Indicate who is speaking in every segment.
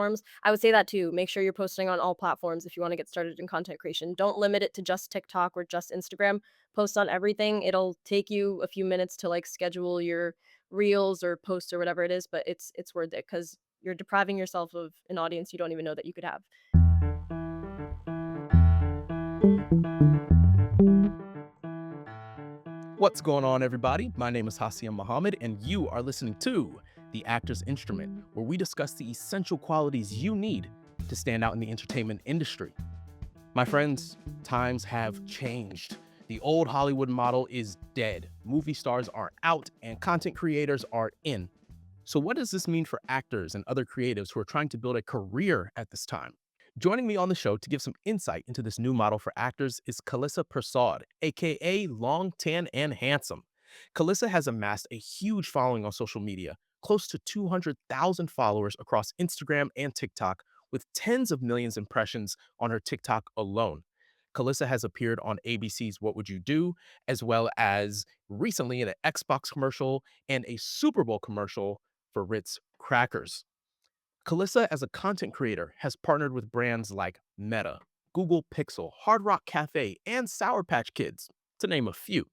Speaker 1: platforms. I would say that too. Make sure you're posting on all platforms if you wanna get started in content creation. Don't limit it to just TikTok or just Instagram. Post on everything. It'll take you a few minutes to, like, schedule your reels or posts or whatever it is, but it's worth it because 'cause you're depriving yourself of an audience you don't even know that you could have.
Speaker 2: What's going on, everybody? My name is Hassiem Mohammed, and you are listening to The Actor's Instrument, where we discuss the essential qualities you need to stand out in the entertainment industry. My friends, times have changed. The old Hollywood model is dead. Movie stars are out, and content creators are in. So, what does this mean for actors and other creatives who are trying to build a career at this time? Joining me on the show to give some insight into this new model for actors is Kalissa Persaud, aka Long, Tan, and Handsome. Kalissa has amassed a huge following on social media, close to 200,000 followers across Instagram and TikTok, with tens of millions impressions on her TikTok alone. Kalissa has appeared on ABC's What Would You Do, as well as recently in an Xbox commercial and a Super Bowl commercial for Ritz Crackers. Kalissa, as a content creator, has partnered with brands like Meta, Google Pixel, Hard Rock Cafe, and Sour Patch Kids, to name a few.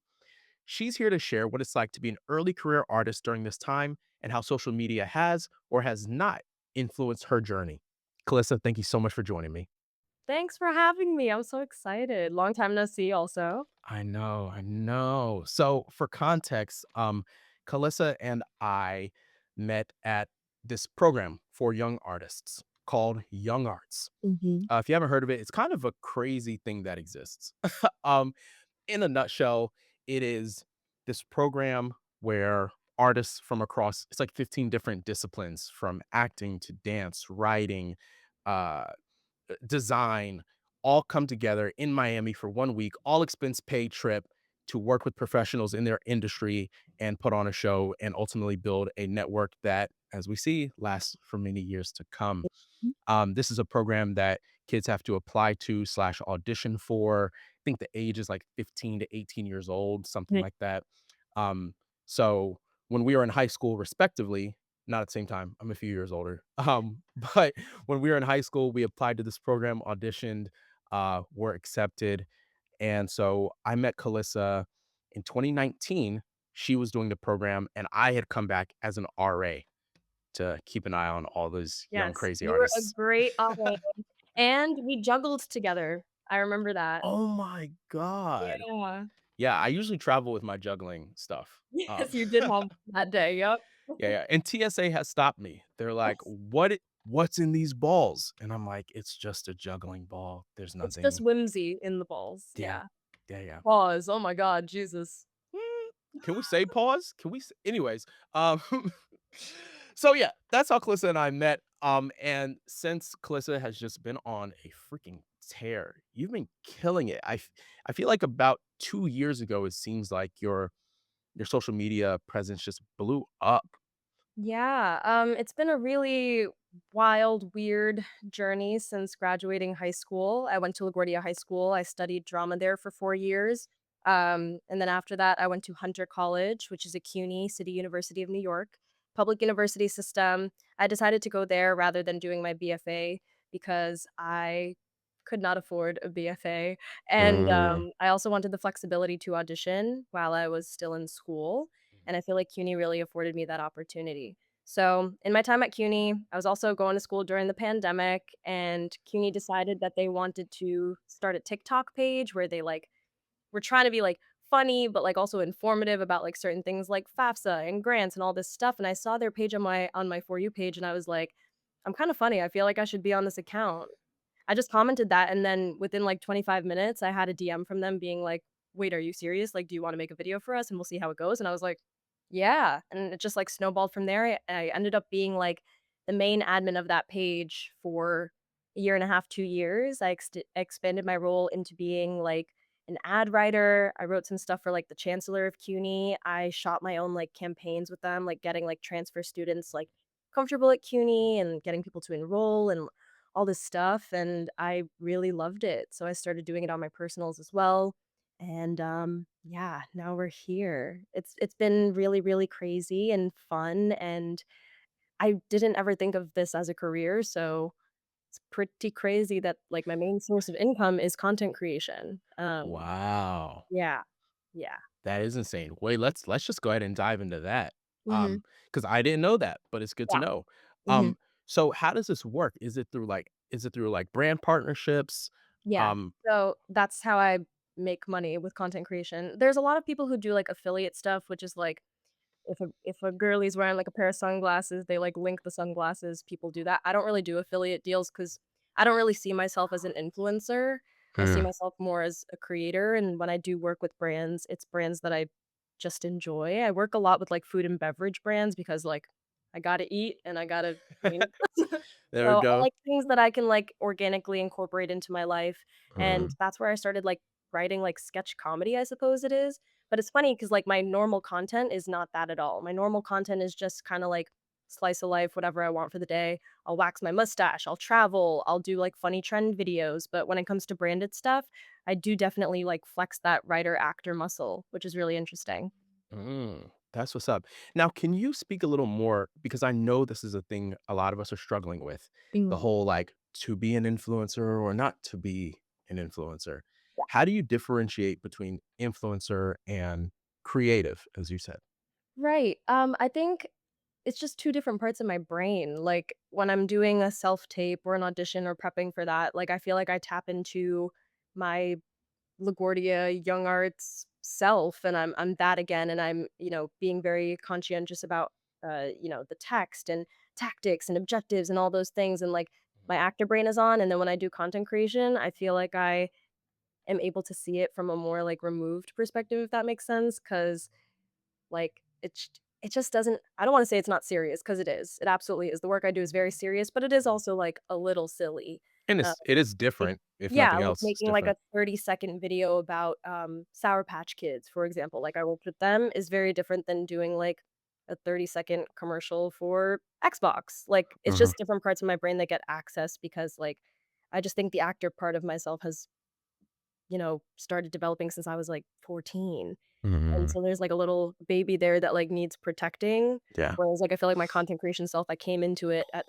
Speaker 2: She's here to share what it's like to be an early career artist during this time and how social media has or has not influenced her journey. Kalissa, thank you so much for joining me.
Speaker 1: Thanks for having me. I'm so excited. Long time no see also.
Speaker 2: I know. So for context, Kalissa and I met at this program for young artists called Young Arts.
Speaker 1: Mhm.
Speaker 2: If you haven't heard of it, it's kind of a crazy thing that exists. um, in a nutshell, it is this program where artists from across it's like 15 different disciplines from acting to dance, writing, uh, design all come together in Miami for 1 week, all expense paid trip to work with professionals in their industry and put on a show and ultimately build a network that, as we see, lasts for many years to come.
Speaker 1: Mhm.
Speaker 2: This is a program that kids have to apply to slash audition for. I think the age is like 15 to 18 years old, something
Speaker 1: Right.
Speaker 2: like that. Um, so when we were in high school, respectively, not at the same time, I'm a few years older. But when we were in high school, we applied to this program, auditioned, were accepted. And so I met Kalissa in 2019. She was doing the program, and I had come back as an RA to keep an eye on all those young,
Speaker 1: Yes,
Speaker 2: crazy
Speaker 1: you were a
Speaker 2: artists.
Speaker 1: great RA, and we juggled together. I remember that.
Speaker 2: Oh my god.
Speaker 1: Yeah.
Speaker 2: Yeah, I usually travel with my juggling stuff.
Speaker 1: Yes, you did have that day, yep.
Speaker 2: Yeah, and TSA has stopped me. They're like, what's in these balls?" And I'm like, "It's just a juggling ball. There's
Speaker 1: It's just
Speaker 2: nothing."
Speaker 1: whimsy in the balls,
Speaker 2: Yeah.
Speaker 1: yeah.
Speaker 2: Yeah.
Speaker 1: Pause, oh my god, Jesus.
Speaker 2: Mm, can we say pause? Can we s anyways, um, so yeah, that's how Kalissa and I met, and since Kalissa has just been on a freaking tear, you've been killing it. I feel like about 2 years ago, it seems like your social media presence just blew up.
Speaker 1: Yeah, it's been a really wild, weird journey since graduating high school. I went to LaGuardia High School. I studied drama there for 4 years. And then after that, I went to Hunter College, which is a CUNY, City University of New York, public university system. I decided to go there rather than doing my BFA because I could not afford a BFA. And
Speaker 2: Mm.
Speaker 1: I also wanted the flexibility to audition while I was still in school. And I feel like CUNY really afforded me that opportunity. So, in my time at CUNY, I was also going to school during the pandemic, and CUNY decided that they wanted to start a TikTok page where they like were trying to be like funny, but like also informative about like certain things like FAFSA and grants and all this stuff. And I saw their page on my For You page, and I was like, I'm kind of funny. I feel like I should be on this account. I just commented that, and then within, like, 25 minutes, I had a DM from them being like, "Wait, are you serious? Like, do you wanna make a video for us, and we'll see how it goes?" And I was like, "Yeah," and it just, like, snowballed from there. I ended up being, like, the main admin of that page for a year and a half, 2 years. I expanded my role into being, like, an ad writer. I wrote some stuff for, like, the chancellor of CUNY. I shot my own, like, campaigns with them, like, getting, like, transfer students, like, comfortable at CUNY and getting people to enroll and all this stuff, and I really loved it, so I started doing it on my personals as well, and, yeah, now we're here. It's been really, really crazy and fun, and I didn't ever think of this as a career, so it's pretty crazy that, like, my main source of income is content creation.
Speaker 2: Wow.
Speaker 1: Yeah. Yeah.
Speaker 2: That is insane. Wait, let's just go ahead and dive into that.
Speaker 1: Mhm.
Speaker 2: Because I didn't know that, but it's good to
Speaker 1: Yeah.
Speaker 2: know.
Speaker 1: Mhm.
Speaker 2: So how does this work? Is it through like brand partnerships?
Speaker 1: Yeah.
Speaker 2: Um,
Speaker 1: So, that's how I make money with content creation. There's a lot of people who do, like, affiliate stuff, which is, like, if a girlie's wearing, like, a pair of sunglasses, they, like, link the sunglasses, people do that. I don't really do affiliate deals because I don't really see myself as an influencer. I see
Speaker 2: mm,
Speaker 1: myself more as a creator, and when I do work with brands, it's brands that I just enjoy. I work a lot with, like, food and beverage brands because, like, I gotta eat and I gotta clean.
Speaker 2: there we
Speaker 1: So, I
Speaker 2: go.
Speaker 1: like things that I can, like, organically incorporate into my life, and
Speaker 2: Mhm,
Speaker 1: that's where I started, like, writing, like, sketch comedy, I suppose it is. But it's funny because like, my normal content is not that at all. My normal content is just kinda like slice of life, whatever I want for the day. I'll wax my mustache, I'll travel, I'll do, like, funny trend videos, but when it comes to branded stuff, I do definitely, like, flex that writer-actor muscle, which is really interesting.
Speaker 2: that's what's up. Now, can you speak a little more because I know this is a thing a lot of us are struggling with, the
Speaker 1: Mm.
Speaker 2: whole, like, to be an influencer or not to be an influencer.
Speaker 1: Yeah.
Speaker 2: How do you differentiate between influencer and creative, as you said?
Speaker 1: Right, I think it's just 2 different parts of my brain, like, when I'm doing a self-tape or an audition or prepping for that, like, I feel like I tap into my LaGuardia young arts self, and I'm that again, and I'm, being very conscientious about, the text and tactics and objectives and all those things, and, like, my actor brain is on, and then when I do content creation, I feel like I am able to see it from a more, like, removed perspective, if that makes sense, because like, it just doesn't I don't wanna say it's not serious because it is. It absolutely is. The work I do is very serious, but it is also, like, a little silly.
Speaker 2: And
Speaker 1: Uh
Speaker 2: it is
Speaker 1: Make
Speaker 2: different, if
Speaker 1: Yeah,
Speaker 2: nothing
Speaker 1: like
Speaker 2: else, it's
Speaker 1: making, like, a
Speaker 2: different.
Speaker 1: 30-second video about, Sour Patch Kids, for example, like, I worked with them, is very different than doing, like, a 30-second commercial for Xbox. Like, it's
Speaker 2: Mhm,
Speaker 1: just different parts of my brain that get access because, like, I just think the actor part of myself has, started developing since I was, like, 14, and
Speaker 2: mhm.
Speaker 1: so there's, like, a little baby there that, like, needs protecting,
Speaker 2: Yeah.
Speaker 1: whereas, like, I feel like my content creation self, I came into it at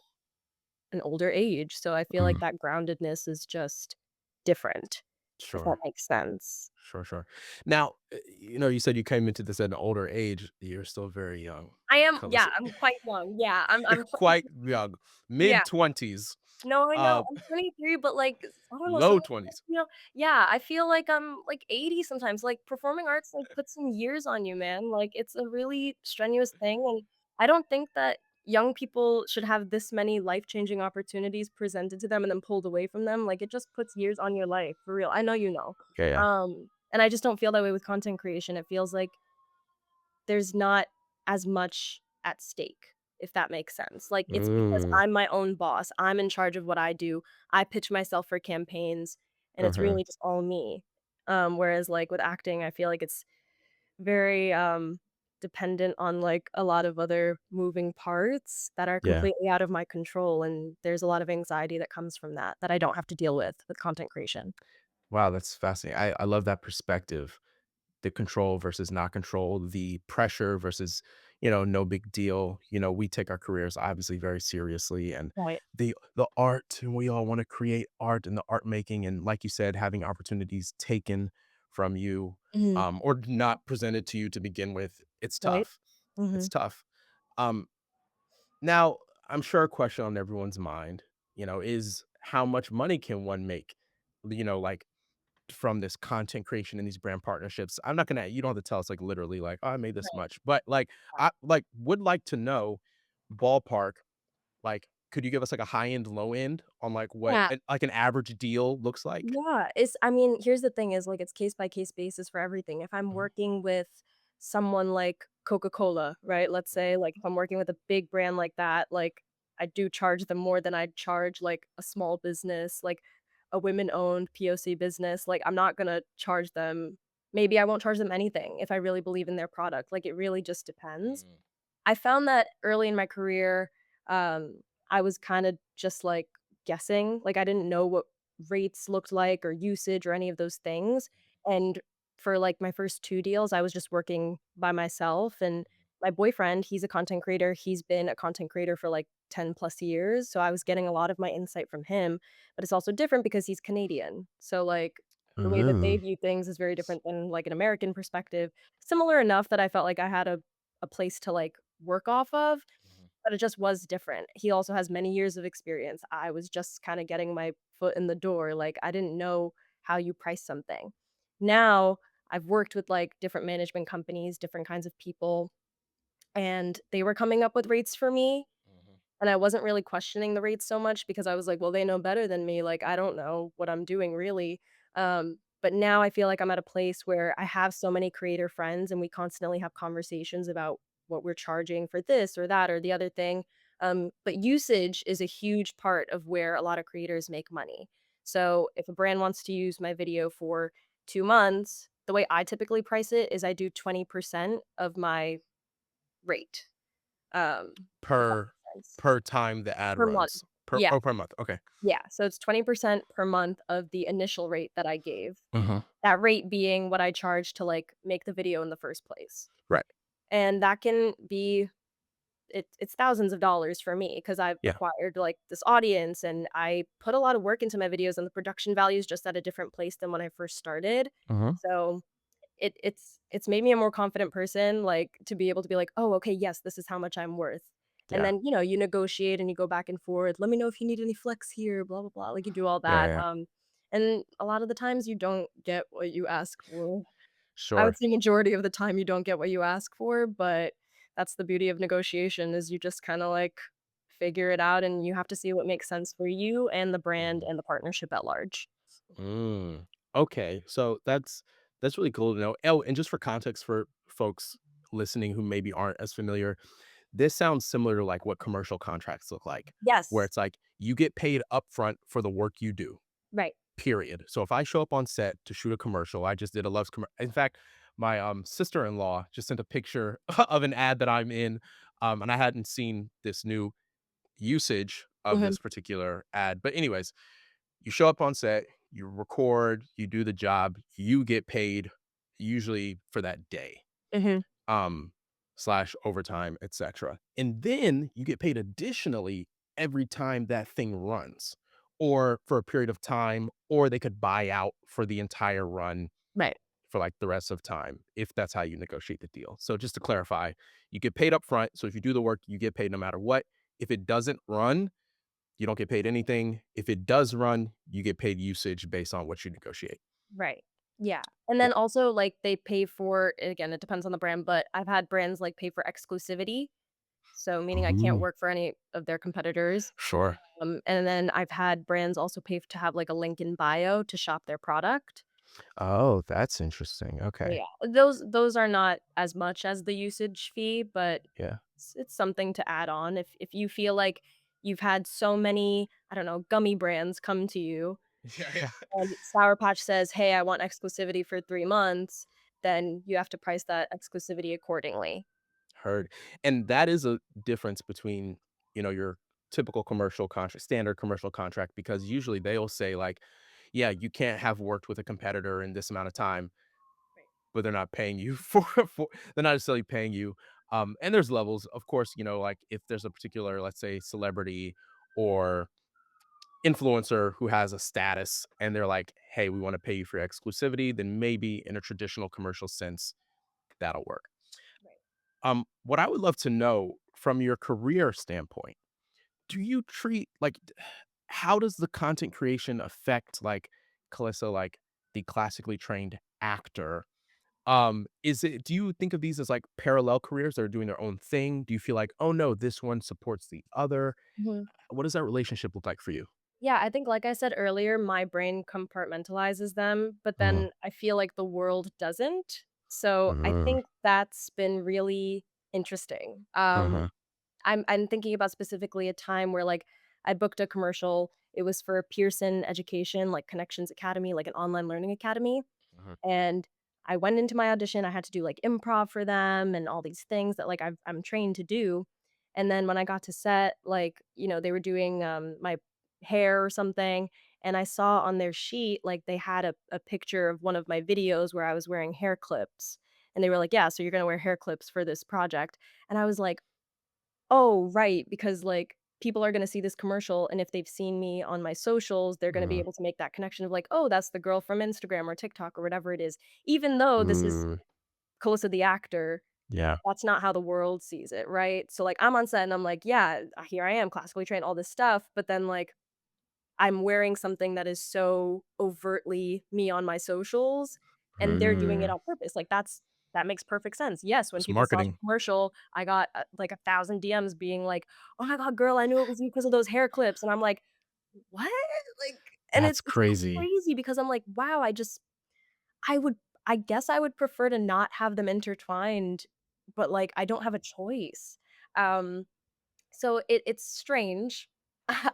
Speaker 1: an older age, so I feel like
Speaker 2: Mhm.
Speaker 1: that groundedness is just different, if that
Speaker 2: Sure.
Speaker 1: makes sense.
Speaker 2: Sure, sure. Now, you said you came into this at an older age. You're still very young,
Speaker 1: Yeah,
Speaker 2: Kalissa.
Speaker 1: I'm quite young, yeah, I'm
Speaker 2: Quite young,
Speaker 1: yeah.
Speaker 2: mid-20s,
Speaker 1: No, I know,
Speaker 2: uh,
Speaker 1: I'm 23, but, like, I don't know,
Speaker 2: low
Speaker 1: sometimes,
Speaker 2: 20s.
Speaker 1: yeah, I feel like I'm, like, 80 sometimes, like, performing arts, like, puts some years on you, man, like, it's a really strenuous thing, and I don't think that young people should have this many life-changing opportunities presented to them and then pulled away from them, like, it just puts years on your life, for real, I know you know.
Speaker 2: Yeah, yeah.
Speaker 1: And I just don't feel that way with content creation, it feels like there's not as much at stake, if that makes sense. Like, it's because
Speaker 2: Mm,
Speaker 1: I'm my own boss, I'm in charge of what I do, I pitch myself for campaigns, and it's
Speaker 2: mhm.
Speaker 1: really just all me. Whereas, like, with acting, I feel like it's very, dependent on, like, a lot of other moving parts that are
Speaker 2: Yeah.
Speaker 1: completely out of my control, and there's a lot of anxiety that comes from that, that I don't have to deal with content creation.
Speaker 2: Wow, that's fascinating. I love that perspective. The control versus not control, the pressure versus, no big deal. We take our careers obviously very seriously and
Speaker 1: Right.
Speaker 2: the art, and we all want to create art and the art making. And like you said, having opportunities taken from you,
Speaker 1: Mhm.
Speaker 2: or not presented to you to begin with, it's
Speaker 1: Right?
Speaker 2: tough. It's
Speaker 1: Mhm.
Speaker 2: tough. Um, Now, I'm sure a question on everyone's mind, is how much money can one make? Like from this content creation and these brand partnerships. I'm not gonna you don't have to tell us like literally like, "Oh, I made this
Speaker 1: Right.
Speaker 2: much." But like I like would like to know ballpark, like could you give us like a high end, low end on like what
Speaker 1: Yeah.
Speaker 2: like an average deal looks like?
Speaker 1: Yeah, I mean, here's the thing is, like, it's case by case basis for everything. If I'm
Speaker 2: Mhm,
Speaker 1: working with someone like Coca-Cola, right? Let's
Speaker 2: mhm,
Speaker 1: say, like, if I'm working with a big brand like that, like, I do charge them more than I'd charge, like, a small business, like, a women-owned POC business. Like, I'm not gonna charge them maybe I won't charge them anything if I really believe in their product. Like, it really just depends.
Speaker 2: mm,
Speaker 1: I found that early in my career, I was kinda just, like, guessing, like, I didn't know what rates looked like or usage or any of those things, and for, like, my first 2 deals, I was just working by myself, and my boyfriend, he's a content creator. He's been a content creator for like 10 plus years. So I was getting a lot of my insight from him, but it's also different because he's Canadian. So like the way that they
Speaker 2: Mm.
Speaker 1: view things is very different than like an American perspective. Similar enough that I felt like I had a place to like work off of,
Speaker 2: Mhm.
Speaker 1: but it just was different. He also has many years of experience. I was just kind of getting my foot in the door. Like I didn't know how you price something. Now I've worked with like different management companies, different kinds of people, and they were coming up with rates for me,
Speaker 2: Mhm.
Speaker 1: and I wasn't really questioning the rates so much because I was like, "Well, they know better than me, like, I don't know what I'm doing really." But now I feel like I'm at a place where I have so many creator friends, and we constantly have conversations about what we're charging for this or that or the other thing, but usage is a huge part of where a lot of creators make money. So, if a brand wants to use my video for 2 months, the way I typically price it is I do 20% of my rate, if that
Speaker 2: Per
Speaker 1: makes sense.
Speaker 2: per time the ad
Speaker 1: Per month.
Speaker 2: runs. Per
Speaker 1: Yeah,
Speaker 2: oh, per month, okay.
Speaker 1: yeah, so it's 20% per month of the initial rate that I gave.
Speaker 2: Mhm.
Speaker 1: That rate being what I charge to, like, make the video in the first place.
Speaker 2: Right.
Speaker 1: And that can be it's thousands of dollars for me because 'cause I've
Speaker 2: Yeah.
Speaker 1: acquired, like, this audience, and I put a lot of work into my videos, and the production value is just at a different place than when I first started.
Speaker 2: Mhm.
Speaker 1: So it's made me a more confident person, like, to be able to be like, "Oh, okay, yes, this is how much I'm worth." And
Speaker 2: Yeah.
Speaker 1: then, you negotiate and you go back and forth, "Let me know if you need any flex here, blah, blah, blah," like, you do all
Speaker 2: Yeah,
Speaker 1: that,
Speaker 2: yeah.
Speaker 1: and a lot of the times you don't get what you ask for. I would
Speaker 2: Sure.
Speaker 1: say majority of the time you don't get what you ask for, but that's the beauty of negotiation is you just kinda, like, figure it out, and you have to see what makes sense for you and the brand
Speaker 2: Mhm.
Speaker 1: and the partnership at large.
Speaker 2: Mm. Okay, so that's really cool to know. Oh, and just for context for folks listening who maybe aren't as familiar, this sounds similar to like what commercial contracts look like, where
Speaker 1: Yes.
Speaker 2: it's like you get paid upfront for the work you do.
Speaker 1: Right.
Speaker 2: Period. So if I show up on set to shoot a commercial, I just did a Love's commercial. In fact, my sister-in-law just sent a picture of an ad that I'm in, and I hadn't seen this new usage of
Speaker 1: Mhm,
Speaker 2: this particular ad. But anyways, you show up on set, you record, you do the job, you get paid usually for that day,
Speaker 1: mhm,
Speaker 2: um, slash overtime, etc. And then you get paid additionally every time that thing runs, or for a period of time, or they could buy out for the entire run
Speaker 1: right.
Speaker 2: for like the rest of time, if that's how you negotiate the deal. So just to clarify, you get paid up front. So if you do the work, you get paid no matter what. If it doesn't run, you don't get paid anything. If it does run, you get paid usage based on what you negotiate.
Speaker 1: Right. Yeah. And
Speaker 2: Yeah.
Speaker 1: then also, like, they pay for again, it depends on the brand, but I've had brands, like, pay for exclusivity, so meaning I can't
Speaker 2: Ooh,
Speaker 1: work for any of their competitors.
Speaker 2: sure.
Speaker 1: And then I've had brands also pay to have, like, a link in bio to shop their product.
Speaker 2: Oh, that's interesting.
Speaker 1: So,
Speaker 2: Okay.
Speaker 1: yeah, those are not as much as the usage fee, but
Speaker 2: Yeah.
Speaker 1: it's something to add on if you feel like you've had so many, I don't know, gummy brands come to you.
Speaker 2: Yeah, yeah.
Speaker 1: And Sour Patch says, "Hey, I want exclusivity for 3 months," then you have to price that exclusivity accordingly.
Speaker 2: Heard. And that is a difference between, your typical commercial contract, standard commercial contract, because usually they'll say like, yeah, you can't have worked with a competitor in this amount of time,
Speaker 1: Right,
Speaker 2: but they're not paying you for they're not necessarily paying you. And there's levels, of course, like if there's a particular, let's say, celebrity or influencer who has a status and they're like, hey, we want to pay you for exclusivity, then maybe in a traditional commercial sense, that'll work.
Speaker 1: right.
Speaker 2: What I would love to know from your career standpoint, do you treat like how does the content creation affect like Kalissa, like the classically trained actor? Is it do you think of these as like parallel careers that are doing their own thing? Do you feel like, oh no, this one supports the other?
Speaker 1: Mhm.
Speaker 2: What does that relationship look like for you?
Speaker 1: Yeah, I think like I said earlier, my brain compartmentalizes them, but
Speaker 2: Mhm,
Speaker 1: then I feel like the world doesn't. So, I
Speaker 2: mhm,
Speaker 1: think that's been really interesting.
Speaker 2: mhm,
Speaker 1: I'm thinking about specifically a time where, like, I booked a commercial. It was for Pearson Education, like, Connections Academy, like, an online learning academy.
Speaker 2: mhm,
Speaker 1: And I went into my audition, I had to do, like, improv for them and all these things that, like, I'm trained to do, and then when I got to set, like, they were doing, my hair or something, and I saw on their sheet, like, they had a picture of one of my videos where I was wearing hair clips, And they were like, "Yeah, so you're gonna wear hair clips for this project." And I was like, "Oh, right, because, like, people are gonna see this commercial, and if they've seen me on my socials, they're gonna be
Speaker 2: Mhm.
Speaker 1: able to make that connection of like, 'Oh, that's the girl from Instagram or TikTok,' or whatever it is." Even though this is
Speaker 2: Mm,
Speaker 1: Kalissa the actor,
Speaker 2: yeah.
Speaker 1: that's not how the world sees it, right? So, like, I'm on set and I'm like, "Yeah, here I am, classically trained, all this stuff," but then, like, I'm wearing something that is so overtly me on my socials, and they're doing it
Speaker 2: Mm.
Speaker 1: on purpose, like, that makes perfect sense. Yes, when
Speaker 2: It's
Speaker 1: people saw the
Speaker 2: marketing.
Speaker 1: commercial, I got, like, 1,000 DMs being like, "Oh my god, girl, I knew it was you because of those hair clips," and I'm like, "What?" Like, and
Speaker 2: That's
Speaker 1: it's so
Speaker 2: crazy.
Speaker 1: crazy because I'm like, "Wow, I would I guess I would prefer to not have them intertwined, but, like, I don't have a choice." Um so it's strange.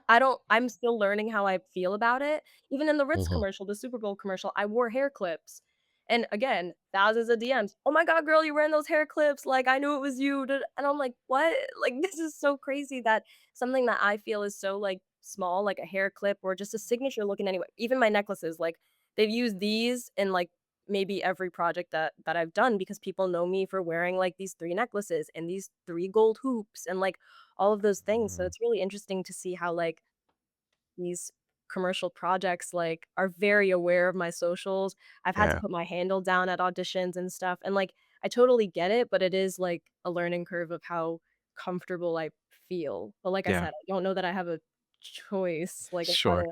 Speaker 1: I'm still learning how I feel about it. Even in the Ritz
Speaker 2: Mhm.
Speaker 1: commercial, the Super Bowl commercial, I wore hair clips. And again, thousands of DMs. "Oh my god, girl, you're wearing those hair clips, like, I knew it was you, da" and I'm like, "What?" Like, this is so crazy that something that I feel is so, like, small, like a hair clip or just a signature looking anyway even my necklaces, like, they've used these in, like, maybe every project that I've done because people know me for wearing, like, these 3 necklaces and these 3 gold hoops and, like, all of those things, so
Speaker 2: Mm.
Speaker 1: it's really interesting to see how, like, these commercial projects, like, are very aware of my socials. I've had to
Speaker 2: Yeah.
Speaker 1: put my handle down at auditions and stuff, and, like, I totally get it, but it is, like, a learning curve of how comfortable I feel. But like I
Speaker 2: Yeah.
Speaker 1: said, I don't know that I have a choice, like, if I
Speaker 2: Sure.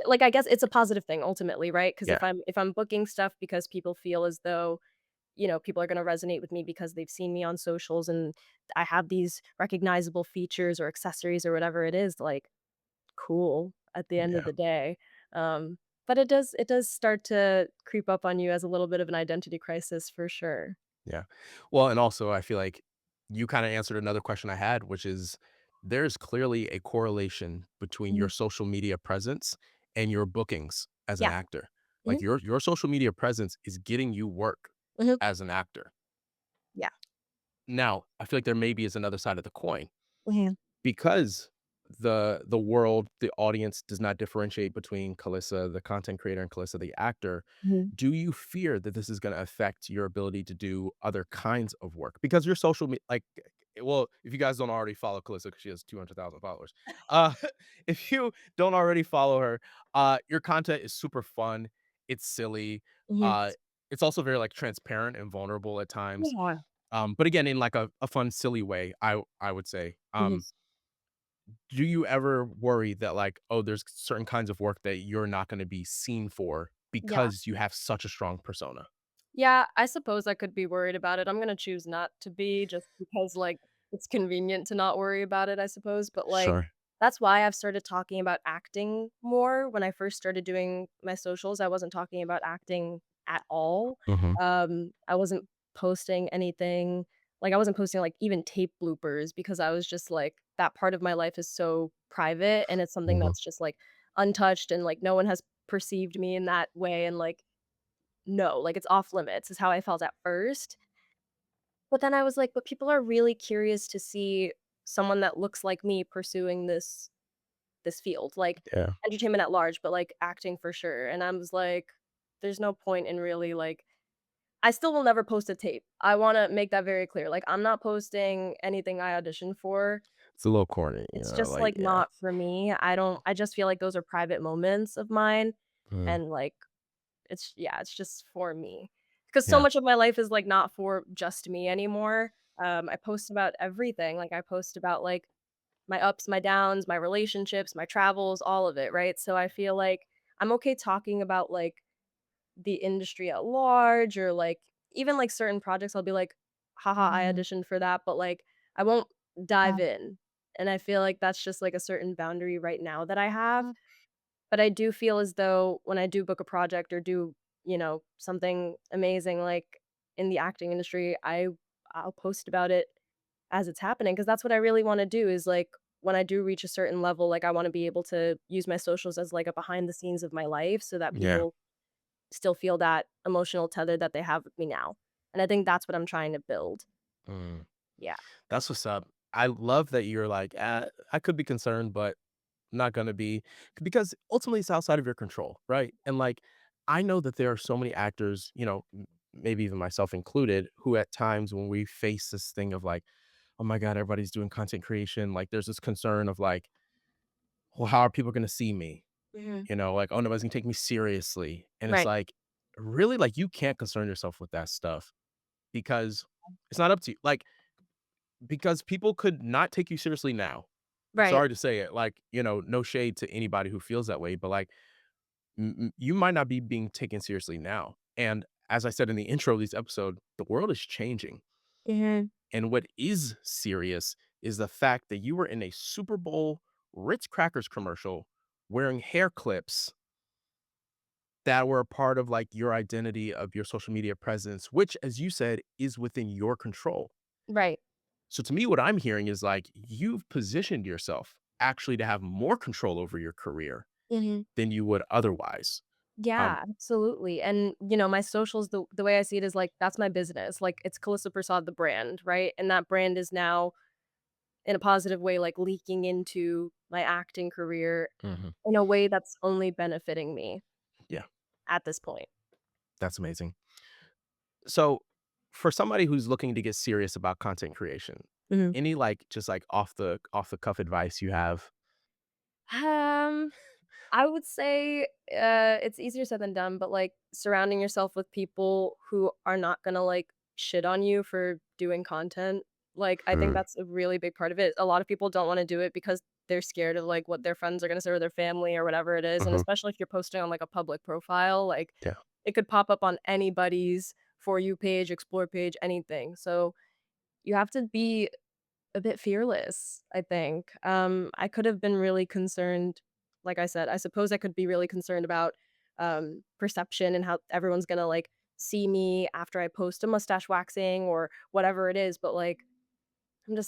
Speaker 1: like, I guess it's a positive thing ultimately, right? Because
Speaker 2: Yeah.
Speaker 1: if I'm booking stuff because people feel as though, people are gonna resonate with me because they've seen me on socials and I have these recognizable features or accessories or whatever it is, like, cool at the end of
Speaker 2: Yeah.
Speaker 1: the day. But it does start to creep up on you as a little bit of an identity crisis for sure.
Speaker 2: Yeah. Well, and also I feel like you kinda answered another question I had, which is there's clearly a correlation between your
Speaker 1: Mhm.
Speaker 2: social media presence and your bookings as an
Speaker 1: Yeah.
Speaker 2: actor. Like
Speaker 1: Mhm.
Speaker 2: your social media presence is getting you work
Speaker 1: Mhm.
Speaker 2: as an actor.
Speaker 1: Yeah.
Speaker 2: Now, I feel like there maybe is another side of the coin.
Speaker 1: Mhm.
Speaker 2: Because the world, the audience does not differentiate between Kalissa, the content creator, and Kalissa, the actor,
Speaker 1: Mhm.
Speaker 2: do you fear that this is gonna affect your ability to do other kinds of work? Because your social me like, well, if you guys don't already follow Kalissa, because she has 200,000 followers, uh, if you don't already follow her, your content is super fun, it's silly,
Speaker 1: Mhm.
Speaker 2: uh, it's also very, like, transparent and vulnerable at times,
Speaker 1: Yeah.
Speaker 2: but again, in, like, a fun, silly way, I would say,
Speaker 1: Mhm.
Speaker 2: do you ever worry that like, oh, there's certain kinds of work that you're not gonna be seen for
Speaker 1: Yeah.
Speaker 2: because you have such a strong persona?
Speaker 1: Yeah, I suppose I could be worried about it. I'm gonna choose not to be just because, like, it's convenient to not worry about it, I suppose, but, like,
Speaker 2: Sure.
Speaker 1: that's why I've started talking about acting more. When I first started doing my socials, I wasn't talking about acting at all.
Speaker 2: Mhm,
Speaker 1: I wasn't posting anything like, I wasn't posting, like, even tape bloopers because I was just like, that part of my life is so private, and it's something
Speaker 2: mhm.
Speaker 1: that's just, like, untouched, and, like, no one has perceived me in that way, and, like, no, like, it's off limits is how I felt at first, but then I was like, "But people are really curious to see someone that looks like me pursuing this field, like,
Speaker 2: Yeah.
Speaker 1: entertainment at large, but, like, acting for sure," and I was like, "There's no point in really, like." I still will never post a tape. I wanna make that very clear, like, I'm not posting anything I auditioned for.
Speaker 2: It's a little corny,
Speaker 1: It's just,
Speaker 2: like,
Speaker 1: like,
Speaker 2: yeah.
Speaker 1: not for me. I just feel like those are private moments of mine,
Speaker 2: Mm,
Speaker 1: and, like, it's just for me. Because so
Speaker 2: yeah,
Speaker 1: much of my life is, like, not for just me anymore. I post about everything, like, I post about, like, my ups, my downs, my relationships, my travels, all of it, right? So I feel like I'm okay talking about, like, the industry at large or, like, even, like, certain projects, I'll be like, "Haha, I auditioned for that," but, like, I won't dive in, and I feel like that's just, like, a certain boundary right now that I have. But I do feel as though when I do book a project or do, something amazing, like, in the acting industry, I'll post about it as it's happening because that's what I really wanna do is, like, when I do reach a certain level, like, I wanna be able to use my socials as, like, a behind the scenes of my life so that
Speaker 2: yeah.
Speaker 1: people still feel that emotional tether that they have with me now, and I think that's what I'm trying to build.
Speaker 2: Mm,
Speaker 1: Yeah.
Speaker 2: that's what's up. I love that you're like, I could be concerned, but not gonna be," because ultimately it's outside of your control, right? And, like, I know that there are so many actors, maybe even myself included, who at times when we face this thing of like, oh my God, everybody's doing content creation, like there's this concern of like, well, how are people going to see me?
Speaker 1: Mhm.
Speaker 2: Like, oh, nobody's gonna take me seriously. And it's
Speaker 1: Right.
Speaker 2: like, really, like, you can't concern yourself with that stuff because it's not up to you. Like, because people could not take you seriously now.
Speaker 1: Right.
Speaker 2: Sorry to say it. Like, no shade to anybody who feels that way, but like, you might not be being taken seriously now. And as I said in the intro of this episode, the world is changing.
Speaker 1: Mhm.
Speaker 2: And what is serious is the fact that you were in a Super Bowl Ritz Crackers commercial wearing hair clips that were a part of like your identity of your social media presence, which, as you said, is within your control.
Speaker 1: Right.
Speaker 2: So to me, what I'm hearing is like you've positioned yourself actually to have more control over your career
Speaker 1: Mhm.
Speaker 2: than you would otherwise. Um,
Speaker 1: Yeah, absolutely, and, my socials, the way I see it is, like, that's my business, like, it's Kalissa Persaud, the brand, right? And that brand is now, in a positive way, like, leaking into my acting career
Speaker 2: mhm.
Speaker 1: in a way that's only benefiting me
Speaker 2: Yeah,
Speaker 1: at this point.
Speaker 2: that's amazing. So for somebody who's looking to get serious about content creation,
Speaker 1: Mhm.
Speaker 2: any like just like off the cuff advice you have?
Speaker 1: Um I would say, it's easier said than done, but, like, surrounding yourself with people who are not gonna, like, shit on you for doing content. Like, I think
Speaker 2: Mm,
Speaker 1: that's a really big part of it. A lot of people don't wanna do it because they're scared of, like, what their friends are gonna say or their family or whatever it is, and
Speaker 2: mhm,
Speaker 1: especially if you're posting on, like, a public profile, like,
Speaker 2: yeah.
Speaker 1: it could pop up on anybody's For You page, Explore page, anything. So, you have to be a bit fearless, I think. I could have been really concerned, like I said, I suppose I could be really concerned about, perception and how everyone's gonna, like, see me after I post a mustache waxing or whatever it is, but, like,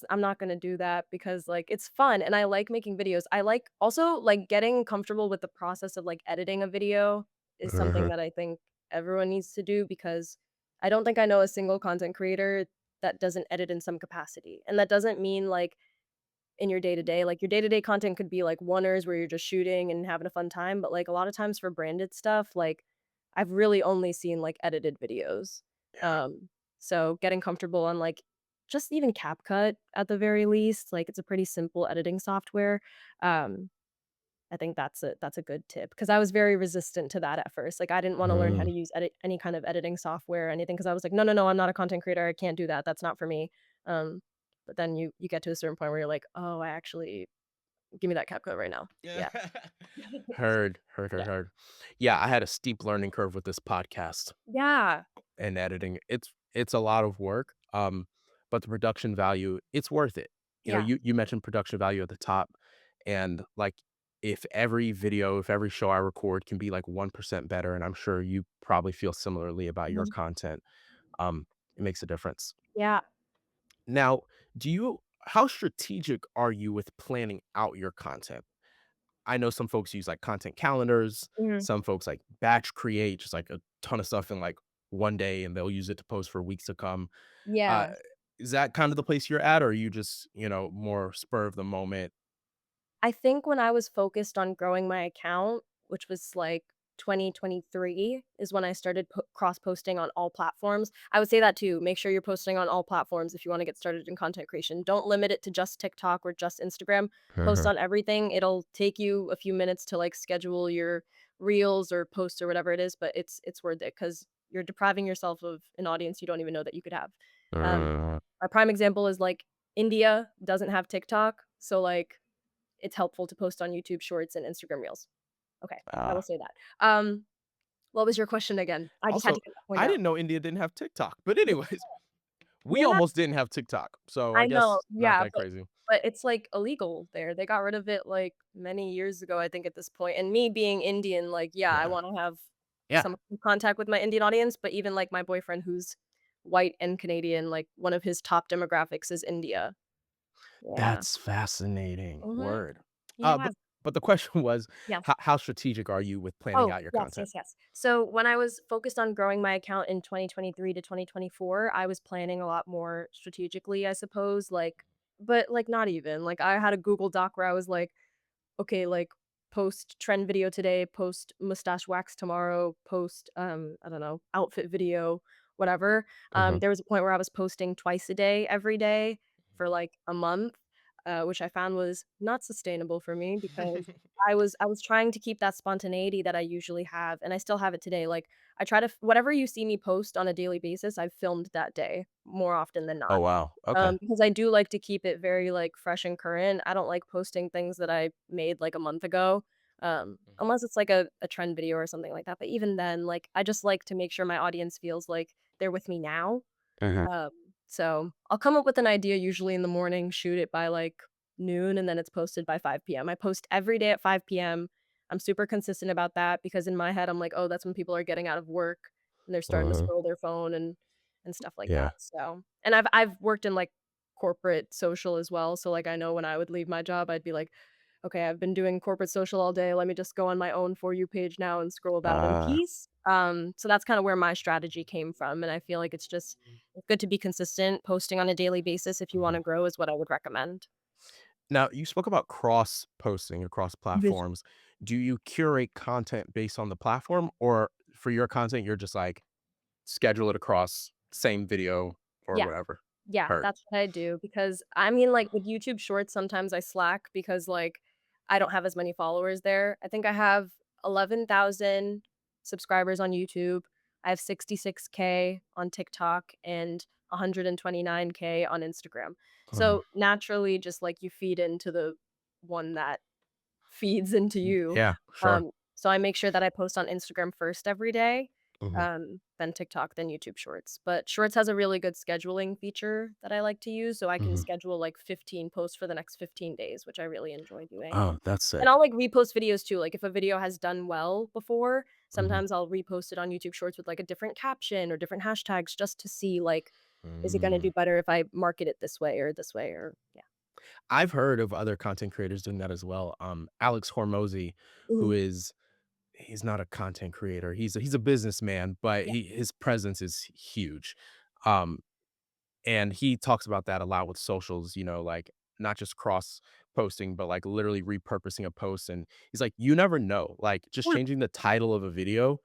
Speaker 1: I'm not gonna do that because, like, it's fun and I like making videos. I like also, like, getting comfortable with the process of, like, editing a video is something
Speaker 2: Mhm.
Speaker 1: that I think everyone needs to do because I don't think I know a single content creator that doesn't edit in some capacity, and that doesn't mean, like, in your day-to-day, like, your day-to-day content could be, like, oneers where you're just shooting and having a fun time, but, like, a lot of times for branded stuff, like, I've really only seen, like, edited videos.
Speaker 2: Yeah.
Speaker 1: Um, so getting comfortable on, like, just even CapCut at the very least, like, it's a pretty simple editing software. Um, I think that's a good tip because I was very resistant to that at first, like, I didn't wanna learn how
Speaker 2: Mm,
Speaker 1: to use any kind of editing software or anything because I was like, "No, no, no, I'm not a content creator, I can't do that, that's not for me." Um, but then you get to a certain point where you're like, "Oh, I actually give me that CapCut right now."
Speaker 2: yeah.
Speaker 1: Yeah.
Speaker 2: Heard, heard, heard,
Speaker 1: Yeah.
Speaker 2: heard. Yeah, I had a steep learning curve with this podcast
Speaker 1: Yeah.
Speaker 2: and editing. It's a lot of work, but the production value, it's worth it.
Speaker 1: Yeah.
Speaker 2: You mentioned production value at the top, and like if every show I record can be like 1% better, and I'm sure you probably feel similarly about your
Speaker 1: Mhm.
Speaker 2: content, it makes a difference.
Speaker 1: Yeah.
Speaker 2: Now, how strategic are you with planning out your content? I know some folks use like content calendars,
Speaker 1: Mhm.
Speaker 2: some folks like batch create just like a ton of stuff in like one day and they'll use it to post for weeks to come. Uh,
Speaker 1: Yeah.
Speaker 2: is that kind of the place you're at, or are you just, more spur of the moment?
Speaker 1: I think when I was focused on growing my account, which was like 2023 is when I started cross posting on all platforms. I would say that too. Make sure you're posting on all platforms if you want to get started in content creation. Don't limit it to just TikTok or just Instagram. Post
Speaker 2: Uh-huh.
Speaker 1: on everything. It'll take you a few minutes to like schedule your reels or posts or whatever it is, but it's worth it cuz you're depriving yourself of an audience you don't even know that you could have. Um
Speaker 2: Uh,
Speaker 1: a prime example is like India doesn't have TikTok, so like it's helpful to post on YouTube Shorts and Instagram Reels. Okay, I will
Speaker 2: ah.
Speaker 1: say that. What was your question again? I just had
Speaker 2: Also,
Speaker 1: to get that point
Speaker 2: I
Speaker 1: out.
Speaker 2: didn't know India didn't have TikTok, but
Speaker 1: Yeah,
Speaker 2: anyways, we
Speaker 1: they're not
Speaker 2: almost didn't have TikTok, so I
Speaker 1: I know,
Speaker 2: guess not
Speaker 1: yeah,
Speaker 2: that crazy.
Speaker 1: but it's, like, illegal there. They got rid of it, like, many years ago, I think, at this point, and me being Indian, like, yeah, I
Speaker 2: Yeah,
Speaker 1: wanna have
Speaker 2: yeah.
Speaker 1: some contact with my Indian audience, but even, like, my boyfriend who's white and Canadian, like, one of his top demographics is India. Yeah.
Speaker 2: That's fascinating.
Speaker 1: Mhm.
Speaker 2: Word. Uh,
Speaker 1: Yeah.
Speaker 2: but but the question was,
Speaker 1: Yes.
Speaker 2: how strategic are you with planning
Speaker 1: Oh,
Speaker 2: out your
Speaker 1: yes,
Speaker 2: content?
Speaker 1: yes, yes. So when I was focused on growing my account in 2023 to 2024, I was planning a lot more strategically, I suppose, like but, like, not even. Like, I had a Google Doc where I was like, "Okay, like, post trend video today, post mustache wax tomorrow, post, I don't know, outfit video whatever.
Speaker 2: Uh-huh.
Speaker 1: There was a point where I was posting twice a day, every day for, like, a month, which I found was not sustainable for me because I was trying to keep that spontaneity that I usually have, and I still have it today, like, I try to whatever you see me post on a daily basis, I've filmed that day more often than
Speaker 2: Oh,
Speaker 1: not.
Speaker 2: wow. Okay.
Speaker 1: Because I do like to keep it very, like, fresh and current. I don't like posting things that I made, like, a month ago,
Speaker 2: Mhm.
Speaker 1: unless it's, like, a trend video or something like that, but even then, like, I just like to make sure my audience feels like they're with me now.
Speaker 2: Uh-huh.
Speaker 1: Um, so I'll come up with an idea usually in the morning, shoot it by, like, noon, and then it's posted by 5 PM. I post every day at 5 PM. I'm super consistent about that because in my head, I'm like, "Oh, that's when people are getting out of work and they're starting to
Speaker 2: Uh-huh.
Speaker 1: scroll their phone and stuff like
Speaker 2: Yeah.
Speaker 1: that." So and I've worked in, like, corporate social as well, so, like, I know when I would leave my job, I'd be like, "Okay, I've been doing corporate social all day, let me just go on my own For You page now and scroll that in
Speaker 2: Uh,
Speaker 1: peace." So that's kinda where my strategy came from, and I feel like it's just good to be consistent. Posting on a daily basis if you
Speaker 2: mhm.
Speaker 1: wanna grow is what I would recommend.
Speaker 2: Now, you spoke about cross posting across
Speaker 1: Vis
Speaker 2: platforms. Do you curate content based on the platform, or for your content, you're just like schedule it across same video or
Speaker 1: Yeah.
Speaker 2: whatever?
Speaker 1: Yeah,
Speaker 2: Heard.
Speaker 1: that's what I do because I mean, like, with YouTube Shorts, sometimes I slack because, like, I don't have as many followers there. I think I have 11,000 subscribers on YouTube. I have 66K on TikTok and 129K on Instagram.
Speaker 2: Uh-huh.
Speaker 1: So, naturally, just, like, you feed into the one that feeds into you.
Speaker 2: Yeah, sure.
Speaker 1: So I make sure that I post on Instagram first every day,
Speaker 2: Mhm.
Speaker 1: then TikTok, then YouTube Shorts. But Shorts has a really good scheduling feature that I like to use, so I can
Speaker 2: Mhm.
Speaker 1: schedule, like, 15 posts for the next 15 days, which I really enjoy doing.
Speaker 2: Oh, that's
Speaker 1: And
Speaker 2: sick.
Speaker 1: I'll, like, repost videos too, like, if a video has done well before,
Speaker 2: Mhm.
Speaker 1: sometimes I'll repost it on YouTube Shorts with, like, a different caption or different hashtags just to see, like, is it gonna do
Speaker 2: Mm.
Speaker 1: better if I market it this way or yeah.
Speaker 2: I've heard of other content creators doing that as well. Alex Hormozy, who
Speaker 1: Mhm.
Speaker 2: is he's not a content creator. He's a businessman, but
Speaker 1: Yeah.
Speaker 2: his presence is huge. Um, and he talks about that a lot with socials, like not just cross posting, but like literally repurposing a post. And he's like, you never know. Like just
Speaker 1: Yeah.
Speaker 2: changing the title of a video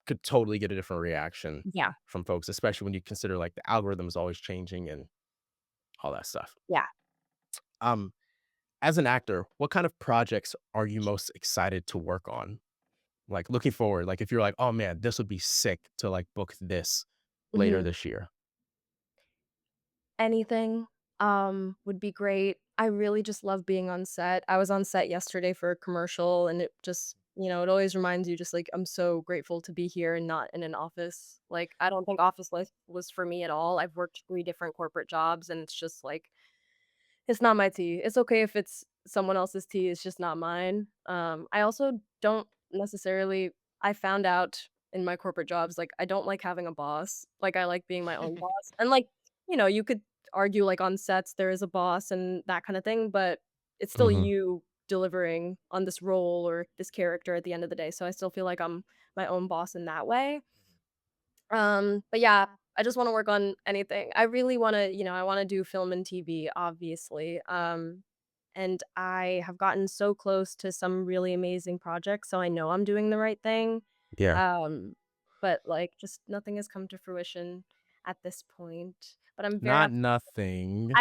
Speaker 2: could totally get a different reaction
Speaker 1: Yeah.
Speaker 2: from folks, especially when you consider like the algorithm is always changing and all that stuff.
Speaker 1: Yeah.
Speaker 2: Um, as an actor, what kind of projects are you most excited to work on? Like looking forward, like if you're like, oh man, this would be sick to like book this later
Speaker 1: Mhm.
Speaker 2: this year.
Speaker 1: Anything, would be great. I really just love being on set. I was on set yesterday for a commercial, and it just it always reminds you just, like, I'm so grateful to be here and not in an office. Like, I don't think office life was for me at all. I've worked 3 different corporate jobs, and it's just like it's not my tea. It's okay if it's someone else's tea, it's just not mine. I also don't necessarily I found out in my corporate jobs, like, I don't like having a boss. Like, I like being my own boss. And, like, you could argue, like, on sets, there is a boss and that kinda thing, but it's still
Speaker 2: Mhm.
Speaker 1: you delivering on this role or this character at the end of the day, so I still feel like I'm my own boss in that way. But yeah, I just wanna work on anything. I really wanna I wanna do film and TV, obviously, and I have gotten so close to some really amazing projects, so I know I'm doing the right thing,
Speaker 2: Yeah.
Speaker 1: um, but, like, just nothing has come to fruition at this point, but I'm very
Speaker 2: Not nothing.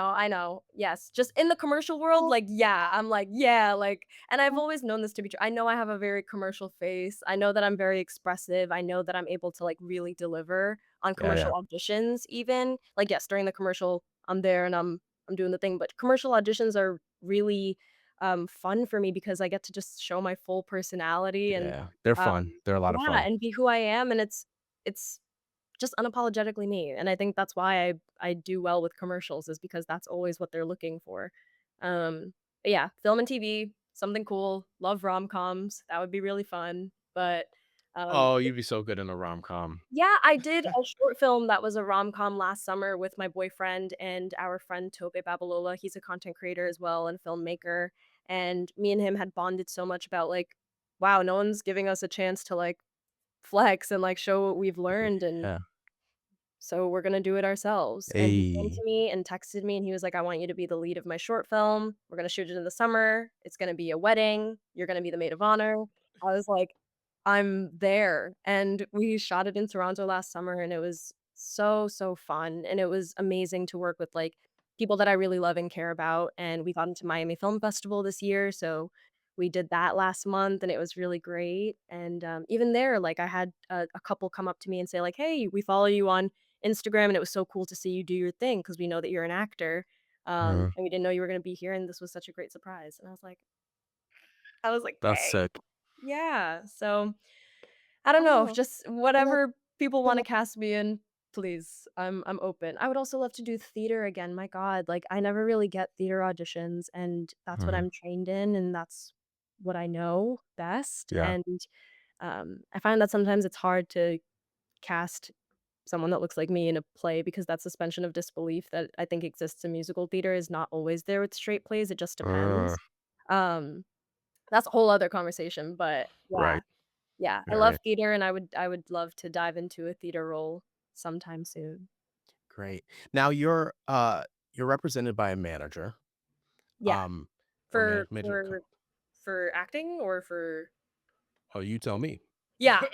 Speaker 1: I know. Yes, just in the commercial world, like, yeah, I'm like, yeah, like and I've always known this to be true. I know I have a very commercial face. I know that I'm very expressive. I know that I'm able to, like, really deliver on
Speaker 2: Yeah,
Speaker 1: commercial
Speaker 2: yeah.
Speaker 1: auditions even. Like, yes, during the commercial, I'm there and I'm doing the thing, but commercial auditions are really, fun for me because I get to just show my full personality and,
Speaker 2: Yeah. They're fun. They're a lot of
Speaker 1: yeah,
Speaker 2: fun.
Speaker 1: and be who I am, and it's just unapologetically me, and I think that's why I do well with commercials is because that's always what they're looking for. But yeah, film and TV, something cool, love rom-coms, that would be really fun, but,
Speaker 2: Oh,
Speaker 1: y
Speaker 2: you'd be so good in a rom-com.
Speaker 1: yeah, I did a short film that was a rom-com last summer with my boyfriend and our friend Tope Babalola, he's a content creator as well and filmmaker, and me and him had bonded so much about, like, wow, no one's giving us a chance to, like, flex and, like, show what we've learned and
Speaker 2: Yeah.
Speaker 1: so we're gonna do it ourselves, and he came to
Speaker 2: Hey.
Speaker 1: me and texted me, and he was like, "I want you to be the lead of my short film. We're gonna shoot it in the summer. It's gonna be a wedding. You're gonna be the maid of honor." I was like, I'm there, and we shot it in Toronto last summer, and it was so, so fun, and it was amazing to work with, like, people that I really love and care about, and we got into Miami Film Festival this year, so we did that last month, and it was really great, and, even there, like, I had a couple come up to me and say, like, "Hey, we follow you on Instagram, and it was so cool to see you do your thing because we know that you're an actor, and we didn't know you were gonna be here, and this was such a great surprise." And I was like,
Speaker 2: That's
Speaker 1: "Dang."
Speaker 2: sick.
Speaker 1: Yeah, so I don't know, just whatever people wanna cast me in, please, I'm open. I would also love to do theater again, my god, like, I never really get theater auditions, and that's what
Speaker 2: Mhm.
Speaker 1: I'm trained in, and that's what I know best,
Speaker 2: Yeah.
Speaker 1: and, I find that sometimes it's hard to cast someone that looks like me in a play because that suspension of disbelief that I think exists in musical theater is not always there with straight plays, it just
Speaker 2: Uh,
Speaker 1: depends. Um, that's a whole other conversation, but yeah.
Speaker 2: right.
Speaker 1: Yeah, I love
Speaker 2: Right.
Speaker 1: theater, and I would love to dive into a theater role sometime soon.
Speaker 2: Great. Now you're represented by a manager,
Speaker 1: Yeah,
Speaker 2: or
Speaker 1: for
Speaker 2: manager.
Speaker 1: for acting or for
Speaker 2: Oh, you tell me.
Speaker 1: yeah,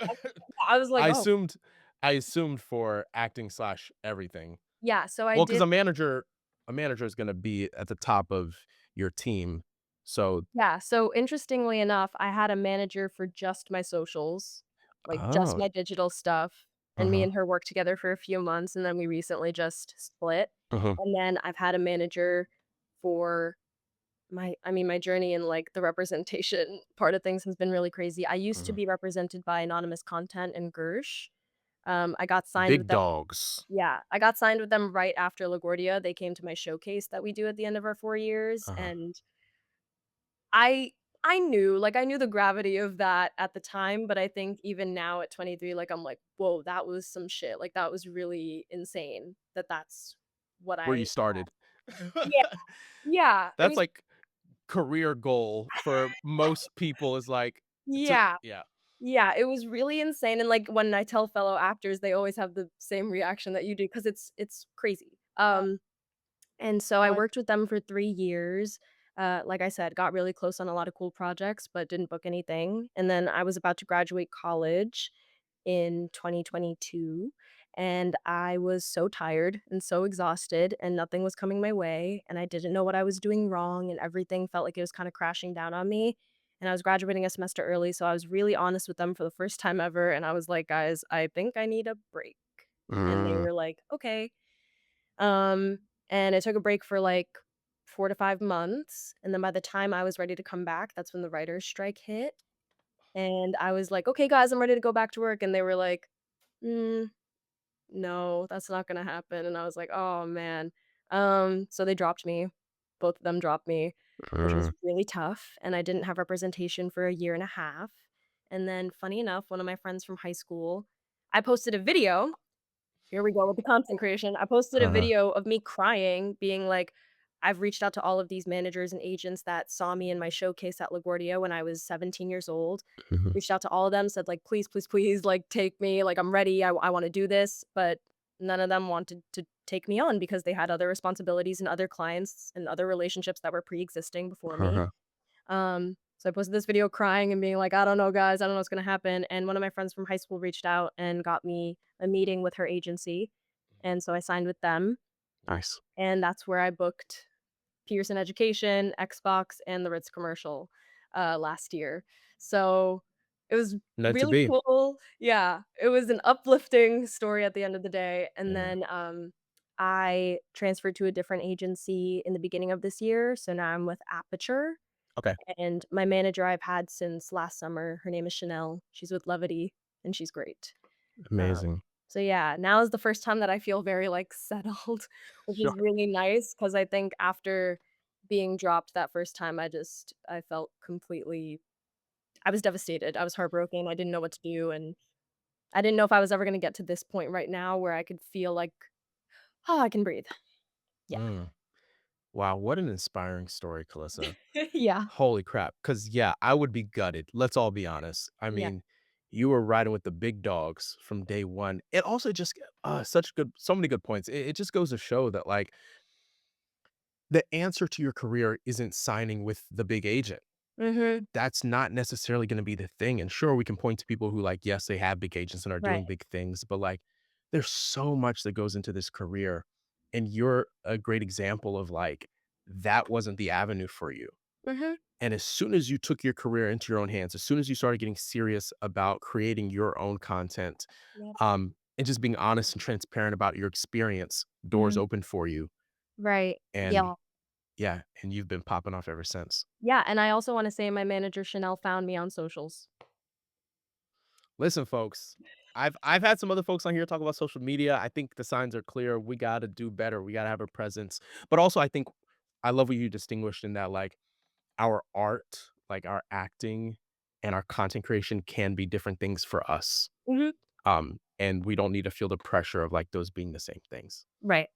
Speaker 1: I was like,
Speaker 2: I
Speaker 1: "Oh."
Speaker 2: assumed I assumed for acting slash everything.
Speaker 1: Yeah, so I
Speaker 2: Well, because
Speaker 1: did
Speaker 2: a manager is gonna be at the top of your team. So
Speaker 1: yeah, so interestingly enough, I had a manager for just my socials, like, just
Speaker 2: oh,
Speaker 1: my digital stuff, and me
Speaker 2: uh-huh,
Speaker 1: and her worked together for a few months, and then we recently just split,
Speaker 2: uh-huh,
Speaker 1: and then I've had a manager for my journey in, like, the representation part of things has been really crazy. I used to
Speaker 2: uh-huh.
Speaker 1: be represented by Anonymous Content and Gersh. I got signed with
Speaker 2: Big
Speaker 1: them
Speaker 2: dogs.
Speaker 1: yeah, I got signed with them right after LaGuardia. They came to my showcase that we do at the end of our 4 years,
Speaker 2: Uh-huh,
Speaker 1: and I I knew the gravity of that at the time, but I think even now at 23, like, I'm like, "Whoa, that was some shit." Like, that was really insane that that's what
Speaker 2: where you
Speaker 1: I
Speaker 2: started.
Speaker 1: yeah, yeah, it
Speaker 2: That's
Speaker 1: was
Speaker 2: like career goal for most people is like to
Speaker 1: yeah.
Speaker 2: yeah.
Speaker 1: Yeah, it was really insane, and, like, when I tell fellow actors, they always have the same reaction that you do because it's crazy. And so I
Speaker 2: What?
Speaker 1: worked with them for 3 years. Like I said, got really close on a lot of cool projects, but didn't book anything, and then I was about to graduate college in 2022, and I was so tired and so exhausted, and nothing was coming my way, and I didn't know what I was doing wrong, and everything felt like it was kinda crashing down on me, and I was graduating a semester early, so I was really honest with them for the first time ever, and I was like, "Guys, I think I need a break." And they
Speaker 2: Mm,
Speaker 1: were like, "Okay." Um, and I took a break for, like, 4 to 5 months, and then by the time I was ready to come back, that's when the writers' strike hit, and I was like, "Okay, guys, I'm ready to go back to work," and they were like, "Mm, no, that's not gonna happen," and I was like, "Oh, man." So they dropped me. Both of them dropped me, which was
Speaker 2: mm,
Speaker 1: really tough, and I didn't have representation for a year and a half, and then funny enough, one of my friends from high school I posted a video here we go with the content creation. I posted a
Speaker 2: uh-huh,
Speaker 1: video of me crying, being like, "I've reached out to all of these managers and agents that saw me in my showcase at LaGuardia when I was 17 years old."
Speaker 2: mhm,
Speaker 1: Reached out to all of them, said like, "Please, please, please, like, take me, like, I'm ready, I wanna do this," but none of them wanted to take me on because they had other responsibilities and other clients and other relationships that were pre-existing before me.
Speaker 2: uh-huh,
Speaker 1: So I posted this video crying and being like, "I don't know, guys. I don't know what's gonna happen." And one of my friends from high school reached out and got me a meeting with her agency. And so I signed with them,
Speaker 2: nice.
Speaker 1: and that's where I booked Pearson Education, Xbox, and the Ritz commercial, last year. So it was
Speaker 2: Meant to
Speaker 1: really
Speaker 2: be.
Speaker 1: cool. Yeah, it was an uplifting story at the end of the day. And
Speaker 2: Yeah,
Speaker 1: then, I transferred to a different agency in the beginning of this year. So now I'm with Aperture.
Speaker 2: okay,
Speaker 1: And my manager I've had since last summer, her name is Chanel. She's with Levity, and she's great.
Speaker 2: amazing.
Speaker 1: So yeah, now is the first time that I feel very, like, settled, which is
Speaker 2: Sure.
Speaker 1: really nice because I think after being dropped that first time, I felt completely I was devastated, I was heartbroken, I didn't know what to do, and I didn't know if I was ever gonna get to this point right now where I could feel like, "Oh, I can breathe." Yeah.
Speaker 2: Mm. Wow, what an inspiring story, Kalissa.
Speaker 1: Yeah.
Speaker 2: Holy crap! Because yeah, I would be gutted, let's all be honest. I
Speaker 1: Yeah.
Speaker 2: mean, you were riding with the big dogs from day one. It also just such good so many good points. It just goes to show that, like, the answer to your career isn't signing with the big agent.
Speaker 1: Mhm.
Speaker 2: That's not necessarily gonna be the thing, and sure, we can point to people who, like, yes, they have big agents and are
Speaker 1: Right.
Speaker 2: doing big things, but, like, there's so much that goes into this career, and you're a great example of, like, that wasn't the avenue for you,
Speaker 1: Mhm.
Speaker 2: and as soon as you took your career into your own hands, as soon as you started getting serious about creating your own content,
Speaker 1: Yep.
Speaker 2: and just being honest and transparent about your experience, doors
Speaker 1: Mhm.
Speaker 2: opened for you,
Speaker 1: Right.
Speaker 2: and
Speaker 1: Yeah.
Speaker 2: yeah, and you've been popping off ever since.
Speaker 1: Yeah, and I also wanna say my manager, Chanel, found me on socials.
Speaker 2: Listen, folks, I've had some other folks on here talk about social media. I think the signs are clear. We gotta do better. We gotta have a presence. But also I think I love what you distinguished in that like our art, like our acting and our content creation can be different things for us.
Speaker 1: Mhm.
Speaker 2: And we don't need to feel the pressure of like those being the same things.
Speaker 1: Right.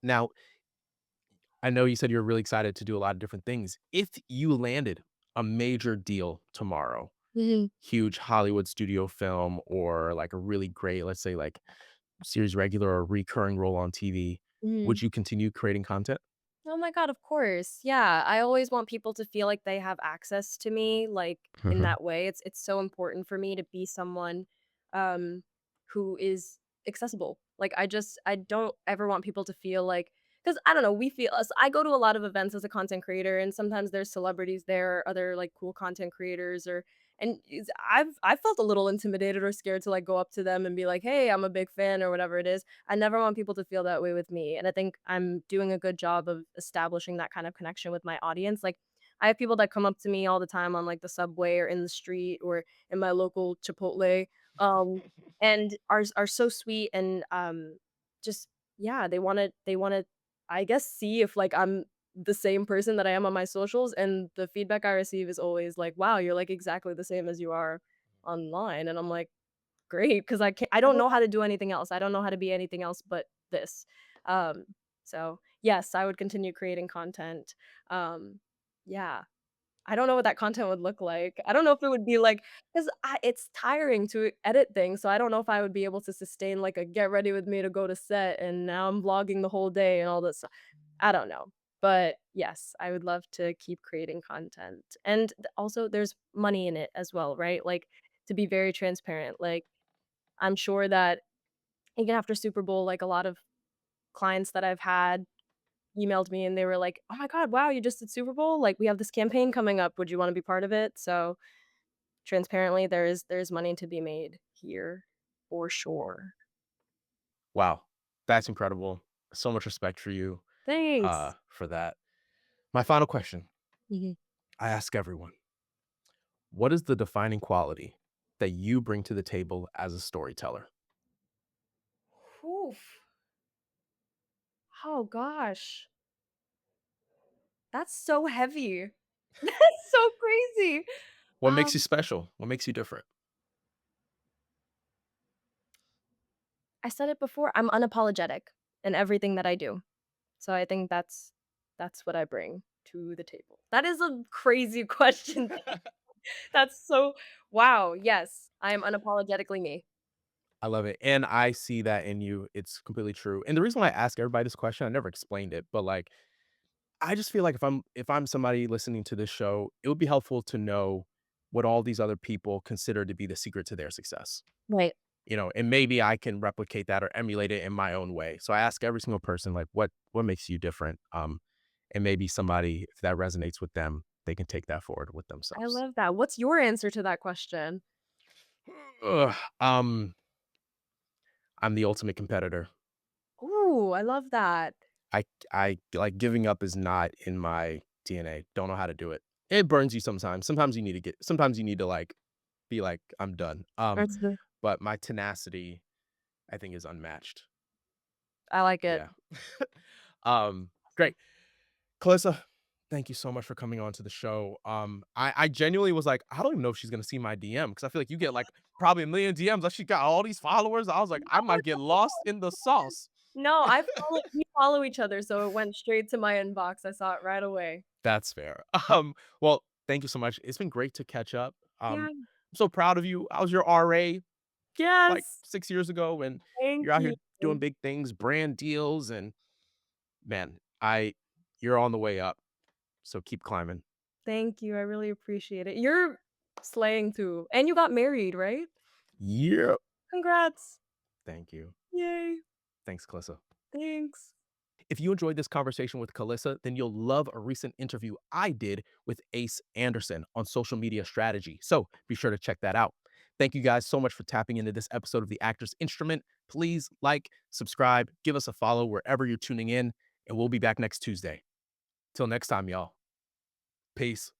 Speaker 2: Now, I know you said you're really excited to do a lot of different things. If you landed a major deal tomorrow,
Speaker 1: Mhm.
Speaker 2: huge Hollywood studio film or like a really great, let's say like series regular or recurring role on TV,
Speaker 1: Mhm.
Speaker 2: would you continue creating content?
Speaker 1: Oh my god, of course. Yeah, I always want people to feel like they have access to me, like, in
Speaker 2: Mhm.
Speaker 1: that way. It's so important for me to be someone, um, who is accessible. Like, I don't ever want people to feel like, because I don't know, we feel us I go to a lot of events as a content creator, and sometimes there's celebrities there, other, like, cool content creators, or and I've felt a little intimidated or scared to, like, go up to them and be like, "Hey, I'm a big fan," or whatever it is. I never want people to feel that way with me, and I think I'm doing a good job of establishing that kind of connection with my audience. Like, I have people that come up to me all the time on, like, the subway or in the street or in my local Chipotle, um, and are so sweet and, just yeah, they wanna, I guess, see if, like, I'm the same person that I am on my socials, and the feedback I receive is always like, "Wow, you're, like, exactly the same as you are online," and I'm like, great, 'cause I don't know how to do anything else. I don't know how to be anything else but this. Um, so, yes, I would continue creating content. Um, yeah. I don't know what that content would look like. I don't know if it would be like, 'cause it's tiring to edit things, so I don't know if I would be able to sustain, like, a get ready with me to go to set, and now I'm vlogging the whole day and all this stuff. I don't know. But, yes, I would love to keep creating content. And also there's money in it as well, right? Like, to be very transparent, like, I'm sure that even after Super Bowl, like, a lot of clients that I've had emailed me and they were like, "Oh my god, wow, you just did Super Bowl? Like, we have this campaign coming up. Would you wanna be part of it?" So, transparently, there's money to be made here for sure.
Speaker 2: Wow, that's incredible. So much respect for you,
Speaker 1: Thanks.
Speaker 2: for that. My final question,
Speaker 1: Mhm.
Speaker 2: I ask everyone, what is the defining quality that you bring to the table as a storyteller?
Speaker 1: Oof. Oh gosh. That's so heavy. That's so crazy.
Speaker 2: What makes you
Speaker 1: Um,
Speaker 2: special? What makes you different?
Speaker 1: I said it before, I'm unapologetic in everything that I do. So I think that's what I bring to the table. That is a crazy question. That's so wow, yes, I am unapologetically me.
Speaker 2: I love it, and I see that in you. It's completely true, and the reason why I ask everybody this question, I never explained it, but, like, I just feel like if I'm somebody listening to this show, it would be helpful to know what all these other people consider to be the secret to their success,
Speaker 1: Right.
Speaker 2: and maybe I can replicate that or emulate it in my own way. So I ask every single person, like, what makes you different? And maybe somebody, if that resonates with them, they can take that forward with
Speaker 1: I
Speaker 2: themselves.
Speaker 1: love that. What's your answer to that question?
Speaker 2: Ugh, I'm the ultimate competitor.
Speaker 1: Ooh, I love that.
Speaker 2: I like giving up is not in my DNA. Don't know how to do it. It burns you sometimes. Sometimes you need to like be like, I'm done.
Speaker 1: That's the
Speaker 2: But my tenacity, I think, is unmatched.
Speaker 1: I like it.
Speaker 2: Yeah. Great. Kalissa, thank you so much for coming on to the show. I genuinely was like, I don't even know if she's gonna see my DM because I feel like you get like probably a million DMs. Like she got all these followers. I was like, I might get lost in the sauce.
Speaker 1: No, we follow each other, so it went straight to my inbox. I saw it right away.
Speaker 2: That's fair. Well, thank you so much. It's been great to catch up.
Speaker 1: Yeah.
Speaker 2: I'm so proud of you. I was your RA like
Speaker 1: Yes.
Speaker 2: 6 years ago, and
Speaker 1: Thank
Speaker 2: you're out
Speaker 1: you.
Speaker 2: here doing big things, brand deals, and man, I you're on the way up. So keep climbing.
Speaker 1: Thank you, I really appreciate it. You're slaying too, and you got married, right?
Speaker 2: Yeah.
Speaker 1: Congrats.
Speaker 2: Thank you.
Speaker 1: Yay.
Speaker 2: Thanks, Kalissa.
Speaker 1: Thanks.
Speaker 2: If you enjoyed this conversation with Kalissa, then you'll love a recent interview I did with Ace Anderson on social media strategy. So be sure to check that out. Thank you guys so much for tapping into this episode of The Actor's Instrument. Please like, subscribe, give us a follow wherever you're tuning in, and we'll be back next Tuesday. Till next time, y'all. Peace.